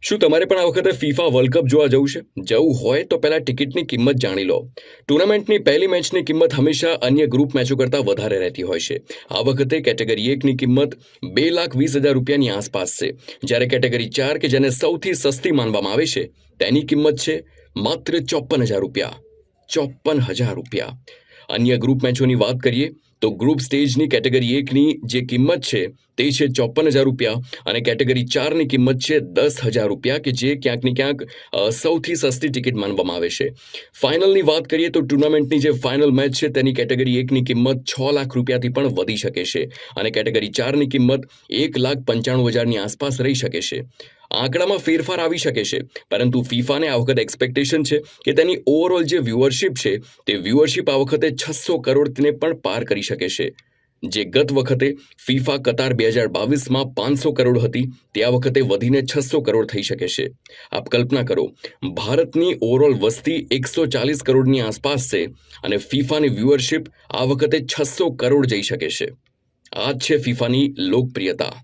શું તમારે પણ આ વખતે ફીફા વર્લ્ડ કપ જોવા જવું છે? જવું હોય તો પહેલા ટિકિટની કિંમત જાણી લો. ટુર્નામેન્ટની પહેલી મેચની કિંમત હંમેશા અન્ય ગ્રુપ મેચો કરતાં વધારે રહેતી હોય છે. આ વખતે કેટેગરી 1ની કિંમત 2,20,000 રૂપિયાની આસપાસ છે, જ્યારે કેટેગરી 4 કે જેને સૌથી સસ્તી માનવામાં આવે છે તેની કિંમત છે માત્ર 54,000 રૂપિયા. 54,000 રૂપિયા. અન્ય ગ્રુપ મેચોની વાત કરીએ તો ગ્રુપ સ્ટેજની કેટેગરી 1ની જે કિંમત છે તે છે 54,000 રૂપિયા અને કેટેગરી 4ની કિંમત છે 10,000 રૂપિયા, કે જે ક્યાંક ને ક્યાંક સૌથી સસ્તી ટિકિટ માનવામાં આવે છે. ફાઇનલની વાત કરીએ તો ટુર્નામેન્ટની જે ફાઇનલ મેચ છે તેની કેટેગરી 1ની કિંમત 6 લાખ રૂપિયાથી પણ વધી શકે છે અને કેટેગરી 4ની કિંમત 1,95,000ની આસપાસ રહી શકે છે. આંકડામાં ફેરફાર આવી શકે છે, પરંતુ ફીફાને આ વખતે એક્સપેક્ટેશન છે કે તેની ઓવરઓલ જે વ્યુઅરશિપ છે તે વ્યુઅરશિપ આ વખતે 600 કરોડને પણ પાર કરી શકે છે. જે ગત વખતે ફીફા કતાર 2022માં 500 કરોડ હતી તે આ વખતે વધીને 600 કરોડ થઈ શકે છે. આપ કલ્પના કરો, ભારતની ઓવરઓલ વસ્તી 140 કરોડની આસપાસ છે અને ફીફાની વ્યુઅરશિપ આ વખતે 600 કરોડ જઈ શકે છે. આ જ છે ફીફાની લોકપ્રિયતા.